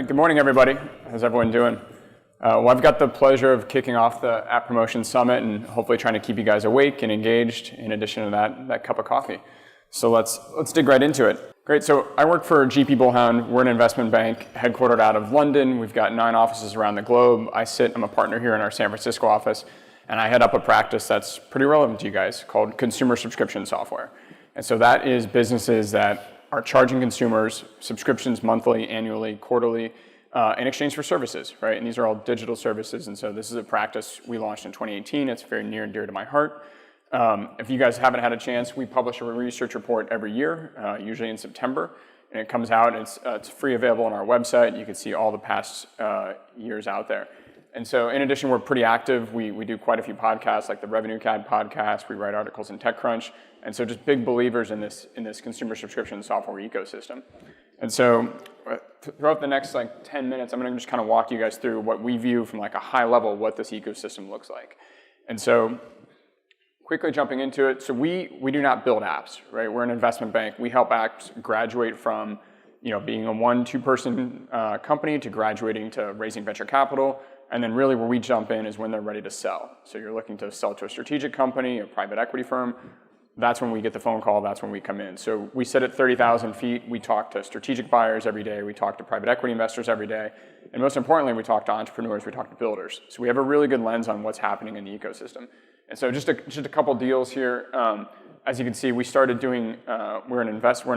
right, good morning, everybody. How's everyone doing? Well, I've got the pleasure of kicking off the App Promotion Summit and hopefully trying to keep you guys awake and engaged in addition to that cup of coffee. So let's dig right into it. Great, so I work for GP Bullhound. We're an investment bank headquartered out of London. We've got 9 offices around the globe. I'm a partner here in our San Francisco office, and I head up a practice that's pretty relevant to you guys called consumer subscription software. And so that is businesses that are charging consumers subscriptions monthly, annually, quarterly, in exchange for services, right? And these are all digital services, and so this is a practice we launched in 2018. It's very near and dear to my heart. If you guys haven't had a chance, we publish a research report every year, usually in September, and it comes out, and it's free available on our website. You can see all the past years out there. And so in addition, we're pretty active. We do quite a few podcasts, like the Revenue CAD podcast. We write articles in TechCrunch. And so just big believers in this consumer subscription software ecosystem. And so throughout the next 10 minutes, I'm going to just kind of walk you guys through what we view from a high level, what this ecosystem looks like. And so quickly jumping into it, so we do not build apps, right? We're an investment bank. We help apps graduate from being a 1-2 person company to graduating to raising venture capital. And then really where we jump in is when they're ready to sell. So you're looking to sell to a strategic company, a private equity firm. That's when we get the phone call, that's when we come in. So we sit at 30,000 feet, we talk to strategic buyers every day, we talk to private equity investors every day, and most importantly, we talk to entrepreneurs, we talk to builders. So we have a really good lens on what's happening in the ecosystem. And so just a couple deals here. As you can see, we started doing, we're an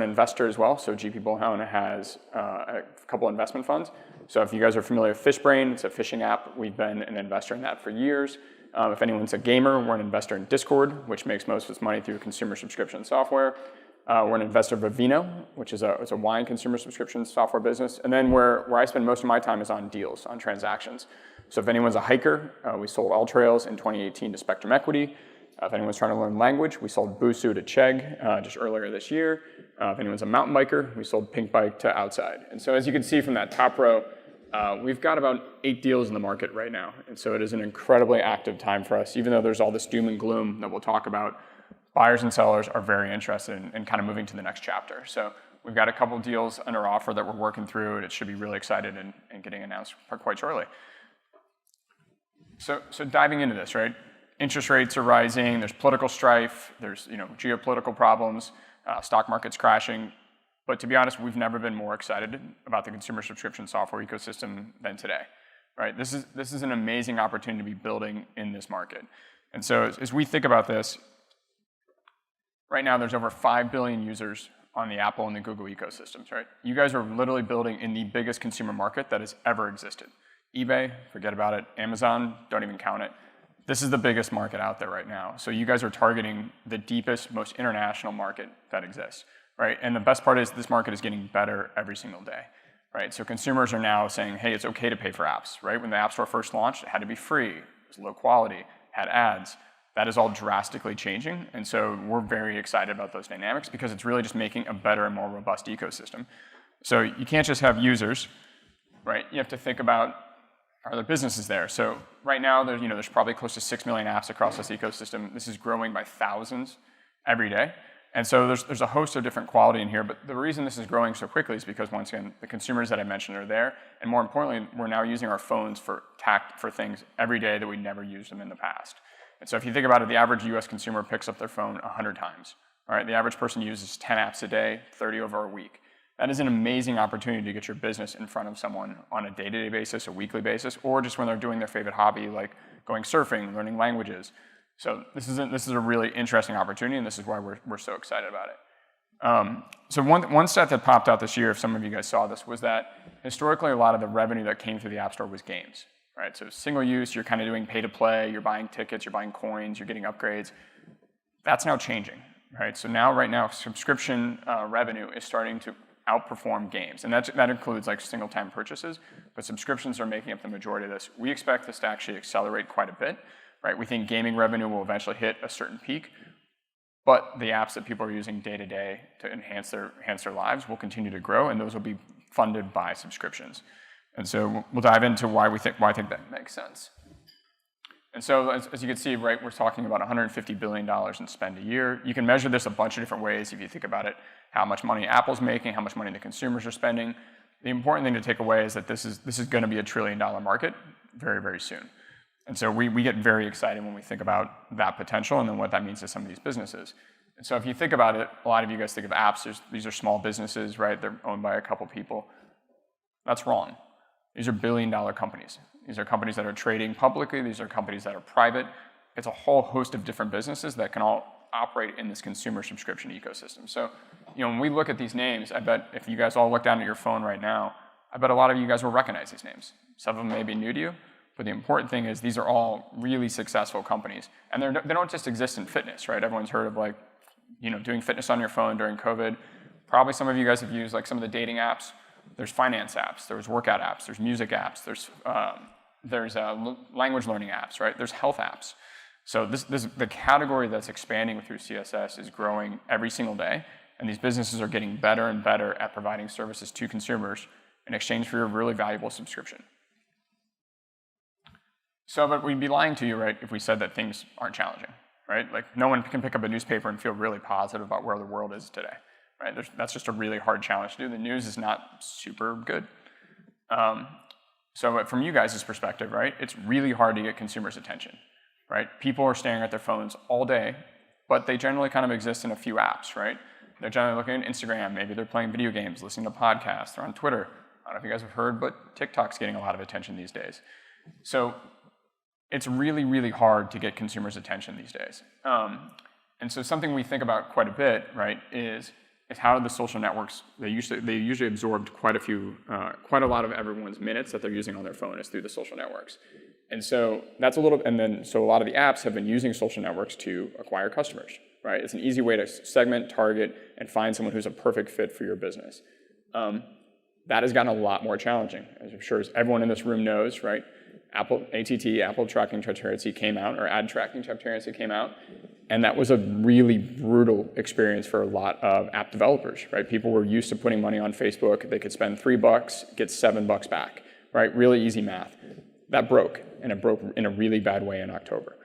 investor as well, so GP Bullhound has a couple investment funds. So if you guys are familiar with FishBrain, it's a fishing app. We've been an investor in that for years. If anyone's a gamer, we're an investor in Discord, which makes most of its money through consumer subscription software. We're an investor of Vivino, which is a wine consumer subscription software business. And then where I spend most of my time is on deals, on transactions. So if anyone's a hiker, we sold All Trails in 2018 to Spectrum Equity. If anyone's trying to learn language, we sold Busu to Chegg just earlier this year. If anyone's a mountain biker, we sold Pink Bike to Outside. And so as you can see from that top row, we've got about 8 deals in the market right now. And so it is an incredibly active time for us. Even though there's all this doom and gloom that we'll talk about, buyers and sellers are very interested in kind of moving to the next chapter. So we've got a couple deals under offer that we're working through, and it should be really excited and getting announced quite shortly. So diving into this, right? Interest rates are rising, there's political strife, there's geopolitical problems, stock market's crashing. But to be honest, we've never been more excited about the consumer subscription software ecosystem than today, right? This is an amazing opportunity to be building in this market. And so as we think about this, right now there's over 5 billion users on the Apple and the Google ecosystems, right? You guys are literally building in the biggest consumer market that has ever existed. eBay, forget about it. Amazon, don't even count it. This is the biggest market out there right now. So you guys are targeting the deepest, most international market that exists. Right? And the best part is this market is getting better every single day, right? So consumers are now saying, hey, it's okay to pay for apps, right? When the App Store first launched, it had to be free, it was low quality, had ads. That is all drastically changing. And so we're very excited about those dynamics because it's really just making a better and more robust ecosystem. So you can't just have users, right? You have to think about, are there businesses there? So right now, there's probably close to 6 million apps across this ecosystem. This is growing by thousands every day. And so there's a host of different quality in here, but the reason this is growing so quickly is because, once again, the consumers that I mentioned are there, and more importantly, we're now using our phones for things every day that we never used them in the past. And so if you think about it, the average US consumer picks up their phone 100 times. All right, the average person uses 10 apps a day, 30 over a week. That is an amazing opportunity to get your business in front of someone on a day-to-day basis, a weekly basis, or just when they're doing their favorite hobby, like going surfing, learning languages. So this is a really interesting opportunity, and this is why we're so excited about it. So one stat that popped out this year, if some of you guys saw this, was that historically a lot of the revenue that came through the App Store was games, right? So single use, you're kind of doing pay to play, you're buying tickets, you're buying coins, you're getting upgrades. That's now changing, right? So right now, subscription revenue is starting to outperform games, and that includes single-time purchases, but subscriptions are making up the majority of this. We expect this to actually accelerate quite a bit. Right? We think gaming revenue will eventually hit a certain peak, but the apps that people are using day to day to enhance their lives will continue to grow, and those will be funded by subscriptions. And so we'll dive into why I think that makes sense. And so as you can see, right, we're talking about $150 billion in spend a year. You can measure this a bunch of different ways if you think about it, how much money Apple's making, how much money the consumers are spending. The important thing to take away is that this is going to be a $1 trillion market very, very soon. And so we get very excited when we think about that potential and then what that means to some of these businesses. And so if you think about it, a lot of you guys think of apps, these are small businesses, right? They're owned by a couple people. That's wrong. These are billion-dollar companies. These are companies that are trading publicly. These are companies that are private. It's a whole host of different businesses that can all operate in this consumer subscription ecosystem. So, when we look at these names, I bet if you guys all look down at your phone right now, I bet a lot of you guys will recognize these names. Some of them may be new to you, but the important thing is these are all really successful companies. And they don't just exist in fitness, right? Everyone's heard of doing fitness on your phone during COVID. Probably some of you guys have used some of the dating apps. There's finance apps, there's workout apps, there's music apps, there's language learning apps, right? There's health apps. So the category that's expanding through CSS is growing every single day, and these businesses are getting better and better at providing services to consumers in exchange for a really valuable subscription. So, but we'd be lying to you, right, if we said that things aren't challenging, right? No one can pick up a newspaper and feel really positive about where the world is today, right? That's just a really hard challenge to do. The news is not super good. So from you guys' perspective, right, it's really hard to get consumers' attention, right? People are staring at their phones all day, but they generally kind of exist in a few apps, right? They're generally looking at Instagram. Maybe they're playing video games, listening to podcasts. They're on Twitter. I don't know if you guys have heard, but TikTok's getting a lot of attention these days. So it's really, really hard to get consumers' attention these days. And so something we think about quite a bit, right, is how the social networks, they usually absorbed quite a lot of everyone's minutes that they're using on their phone is through the social networks. And so so a lot of the apps have been using social networks to acquire customers, right? It's an easy way to segment, target, and find someone who's a perfect fit for your business. That has gotten a lot more challenging, as I'm sure as everyone in this room knows, right? Apple Tracking Transparency came out, or Ad Tracking Transparency came out, and that was a really brutal experience for a lot of app developers, right? People were used to putting money on Facebook. They could spend $3, get $7 back, right? Really easy math. That broke, and it broke in a really bad way in October.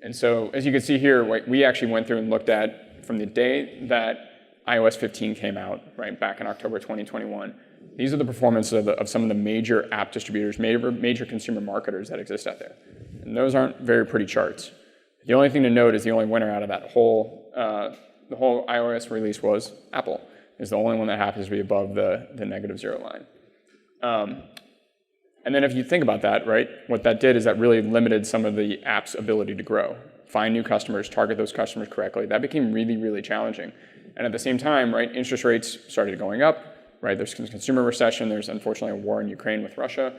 And so, as you can see here, we actually went through and looked at from the day that iOS 15 came out, right, back in October 2021, these are the performances of some of the major app distributors, major consumer marketers that exist out there. And those aren't very pretty charts. The only thing to note is the only winner out of that the whole iOS release was Apple. Is the only one that happens to be above the -0 line. And then if you think about that, right, what that did is that really limited some of the app's ability to grow, find new customers, target those customers correctly. That became really, really challenging. And at the same time, right, interest rates started going up, right? There's consumer recession. There's unfortunately a war in Ukraine with Russia.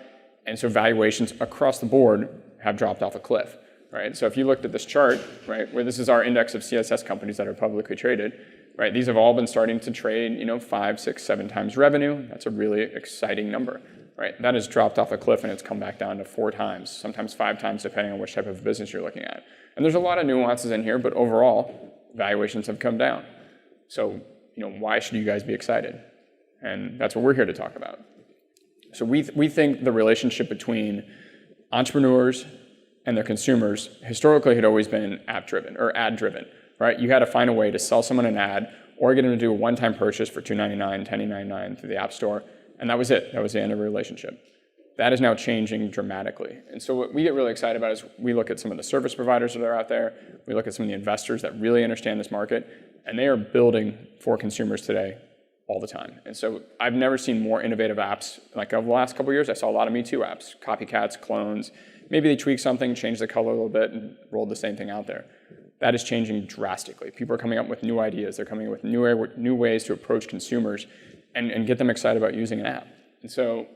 And so valuations across the board have dropped off a cliff, right? So if you looked at this chart, right, where this is our index of CSS companies that are publicly traded, right? These have all been starting to trade, 5, 6, 7 times revenue. That's a really exciting number, right? That has dropped off a cliff and it's come back down to 4 times, sometimes 5 times, depending on which type of business you're looking at. And there's a lot of nuances in here, but overall, valuations have come down. So, why should you guys be excited? And that's what we're here to talk about. So we think the relationship between entrepreneurs and their consumers historically had always been app-driven or ad-driven, right? You had to find a way to sell someone an ad or get them to do a one-time purchase for $2.99, $10.99 through the App Store, and that was it. That was the end of the relationship. That is now changing dramatically. And so what we get really excited about is we look at some of the service providers that are out there, we look at some of the investors that really understand this market, and they are building for consumers today all the time. And so I've never seen more innovative apps. Over the last couple of years, I saw a lot of Me Too apps, copycats, clones. Maybe they tweak something, change the color a little bit, and rolled the same thing out there. That is changing drastically. People are coming up with new ideas. They're coming up with new ways to approach consumers and get them excited about using an app. And so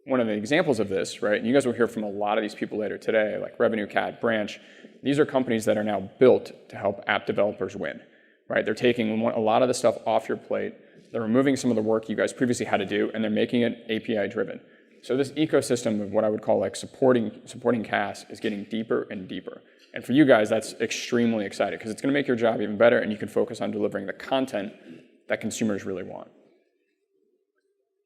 one of the examples of this, right, and you guys will hear from a lot of these people later today, like Revenue Cat, Branch. These are companies that are now built to help app developers win, right? They're taking a lot of the stuff off your plate. They're removing some of the work you guys previously had to do, and they're making it API-driven. So this ecosystem of what I would call supporting CAS is getting deeper and deeper. And for you guys, that's extremely exciting because it's going to make your job even better, and you can focus on delivering the content that consumers really want.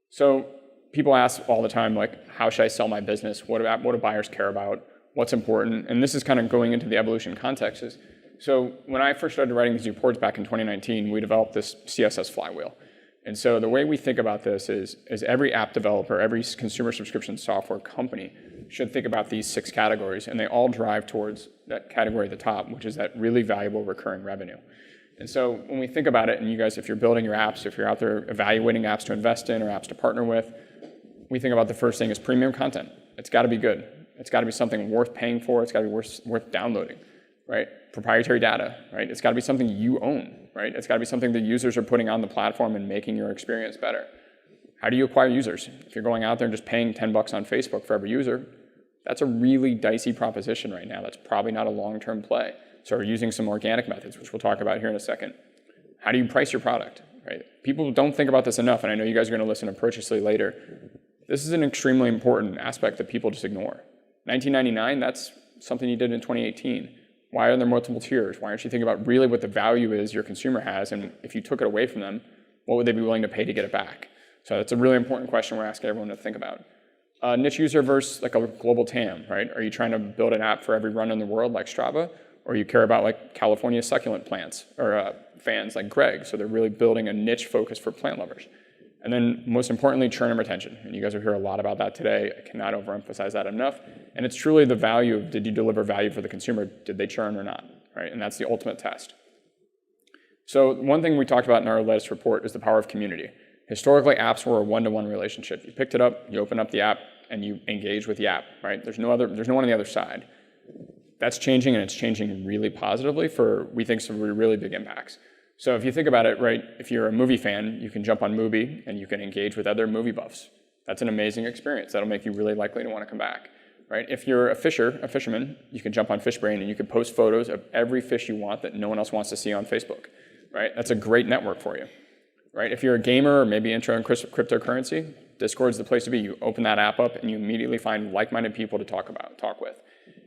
So people ask all the time, how should I sell my business? What do buyers care about? What's important? And this is kind of going into the evolution context. So when I first started writing these reports back in 2019, we developed this CSS flywheel. And so the way we think about this is every app developer, every consumer subscription software company should think about these 6 categories, and they all drive towards that category at the top, which is that really valuable recurring revenue. And so when we think about it, and you guys, if you're building your apps, if you're out there evaluating apps to invest in or apps to partner with, we think about the first thing is premium content. It's got to be good. It's got to be something worth paying for. It's got to be worth downloading, right? Proprietary data, right? It's got to be something you own, right? It's got to be something that users are putting on the platform and making your experience better. How do you acquire users? If you're going out there and just paying $10 on Facebook for every user, that's a really dicey proposition right now. That's probably not a long-term play. So we're using some organic methods, which we'll talk about here in a second. How do you price your product, right? People don't think about this enough, and I know you guys are going to listen approachiously later. This is an extremely important aspect that people just ignore. $19.99, that's something you did in 2018. Why are there multiple tiers? Why aren't you thinking about really what the value is your consumer has, and if you took it away from them, what would they be willing to pay to get it back? So that's a really important question we're asking everyone to think about. Niche user versus like a global TAM, right? Are you trying to build an app for every run in the world like Strava? Or you care about like California succulent plants or fans like Greg, so they're really building a niche focus for plant lovers. And then most importantly, churn and retention. And you guys will hear a lot about that today. I cannot overemphasize that enough. And it's truly the value of, did you deliver value for the consumer? Did they churn or not, right? And that's the ultimate test. So one thing we talked about in our latest report is the power of community. Historically, apps were a one-to-one relationship. You picked it up, you open up the app, and you engage with the app, right? There's no one on the other side. That's changing, and it's changing really positively for, we think, some really big impacts. So if you think about it, right, if you're a movie fan, you can jump on Mubi and you can engage with other movie buffs. That's an amazing experience. That'll make you really likely to want to come back, right? If you're a fisherman, you can jump on FishBrain and you can post photos of every fish you want that no one else wants to see on Facebook, right? That's a great network for you, right? If you're a gamer or maybe intro in cryptocurrency, Discord's the place to be. You open that app up and you immediately find like-minded people to talk with.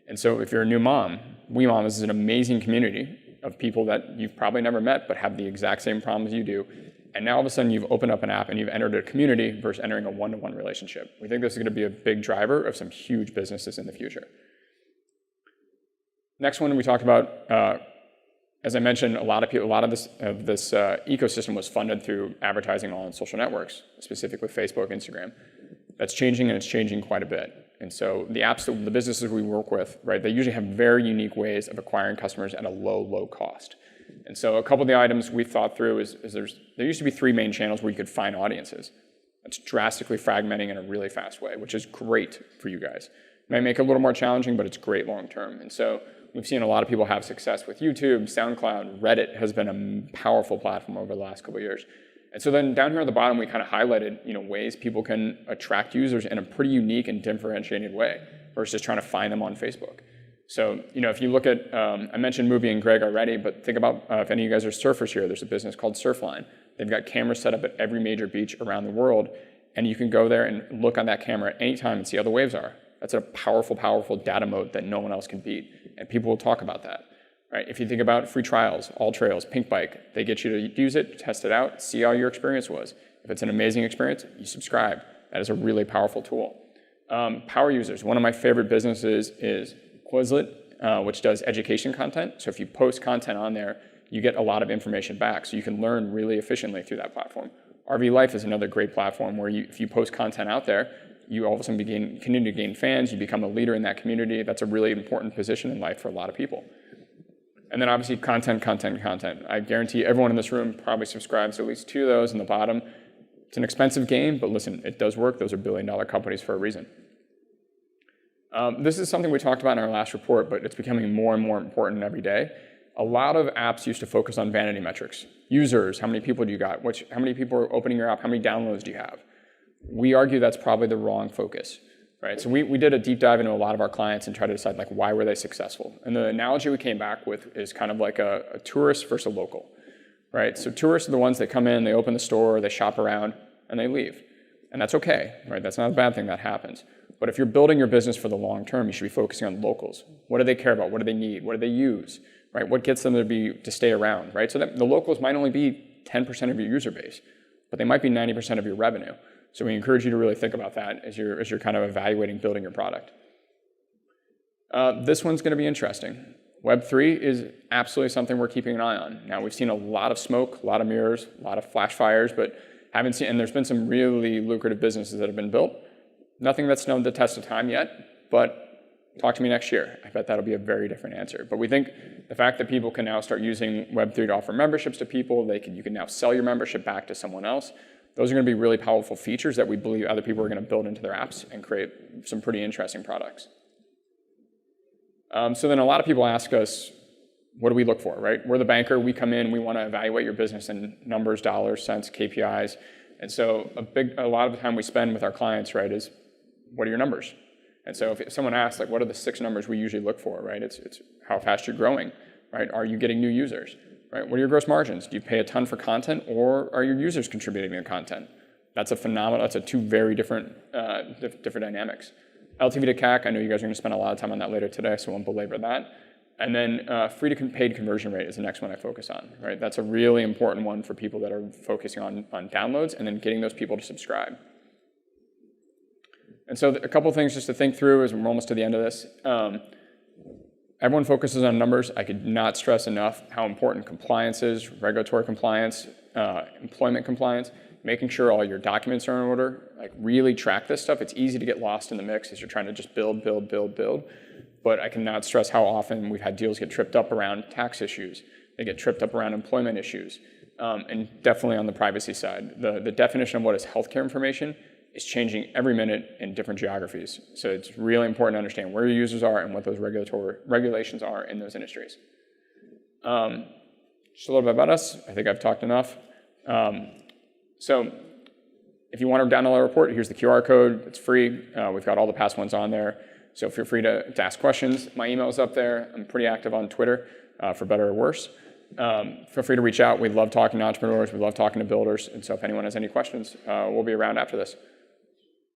And so if you're a new mom, WeMom is an amazing community of people that you've probably never met but have the exact same problems you do. And now all of a sudden you've opened up an app and you've entered a community versus entering a one-to-one relationship. We think this is going to be a big driver of some huge businesses in the future. Next one we talked about, as I mentioned, a lot of this ecosystem was funded through advertising on social networks, specifically Facebook, Instagram. That's changing, and it's changing quite a bit. And so the apps, the businesses we work with, right, they usually have very unique ways of acquiring customers at a low cost. And so a couple of the items we've thought through is there used to be 3 main channels where you could find audiences. That's drastically fragmenting in a really fast way, which is great for you guys. It might make it a little more challenging, but it's great long term. And so we've seen a lot of people have success with YouTube, SoundCloud, Reddit has been a powerful platform over the last couple of years. And so then down here at the bottom, we kind of highlighted, ways people can attract users in a pretty unique and differentiated way versus trying to find them on Facebook. So, if you look at, I mentioned Mubi and Greg already, but think about if any of you guys are surfers here, there's a business called Surfline. They've got cameras set up at every major beach around the world, and you can go there and look on that camera at any time and see how the waves are. That's a powerful data moat that no one else can beat, and people will talk about that. Right? If you think about free trials, All Trails, Pink Bike, they get you to use it, test it out, see how your experience was. If it's an amazing experience, you subscribe. That is a really powerful tool. Power users. One of my favorite businesses is Quizlet, which does education content. So if you post content on there, you get a lot of information back. So you can learn really efficiently through that platform. RV Life is another great platform where if you post content out there, you all of a sudden continue to gain fans, you become a leader in that community. That's a really important position in life for a lot of people. And then obviously content. I guarantee everyone in this room probably subscribes to at least 2 of those in the bottom. It's an expensive game, but listen, it does work. Those are billion-dollar companies for a reason. This is something we talked about in our last report, but it's becoming more and more important every day. A lot of apps used to focus on vanity metrics. Users, how many people do you got? How many people are opening your app? How many downloads do you have? We argue that's probably the wrong focus. Right, so we did a deep dive into a lot of our clients and tried to decide why were they successful. And the analogy we came back with is kind of like a tourist versus a local. Right, so tourists are the ones that come in, they open the store, they shop around, and they leave. And that's okay, right? That's not a bad thing that happens. But if you're building your business for the long term, you should be focusing on locals. What do they care about? What do they need? What do they use? Right, what gets them to stay around? Right, so that the locals might only be 10% of your user base, but they might be 90% of your revenue. So we encourage you to really think about that as you're kind of evaluating building your product. This one's going to be interesting. Web3 is absolutely something we're keeping an eye on. Now, we've seen a lot of smoke, a lot of mirrors, a lot of flash fires, but Haven't seen, and there's been some really lucrative businesses that have been built. Nothing that's known the test of time yet, but talk to me next year. I bet that'll be a very different answer. But we think the fact that people can now start using Web3 to offer memberships to people, you can now sell your membership back to someone else. Those are going to be really powerful features that we believe other people are going to build into their apps and create some pretty interesting products. So then a lot of people ask us, what do we look for, right? We're the banker. We come in. We want to evaluate your business in numbers, dollars, cents, KPIs. And so a lot of the time we spend with our clients, right, is what are your numbers? And so if someone asks, like, what are the 6 numbers we usually look for, right? It's how fast you're growing, right? Are you getting new users, right? What are your gross margins? Do you pay a ton for content, or are your users contributing to content? That's a phenomenal, that's 2 very different dynamics. LTV to CAC, I know you guys are going to spend a lot of time on that later today, so I won't belabor that. And then free to paid conversion rate is the next one I focus on, right? That's a really important one for people that are focusing on downloads and then getting those people to subscribe. And so a couple things just to think through as we're almost to the end of this. Everyone focuses on numbers. I could not stress enough how important compliance is, regulatory compliance, employment compliance, making sure all your documents are in order. Like, really track this stuff. It's easy to get lost in the mix as you're trying to just build. But I cannot stress how often we've had deals get tripped up around tax issues. They get tripped up around employment issues. And definitely on the privacy side. The definition of what is healthcare information is changing every minute in different geographies. So it's really important to understand where your users are and what those regulations are in those industries. Just a little bit about us. I think I've talked enough. So if you want to download our report, here's the QR code. It's free. We've got all the past ones on there. So feel free to ask questions. My email is up there. I'm pretty active on Twitter, for better or worse. Feel free to reach out. We love talking to entrepreneurs. We love talking to builders. And so if anyone has any questions, we'll be around after this.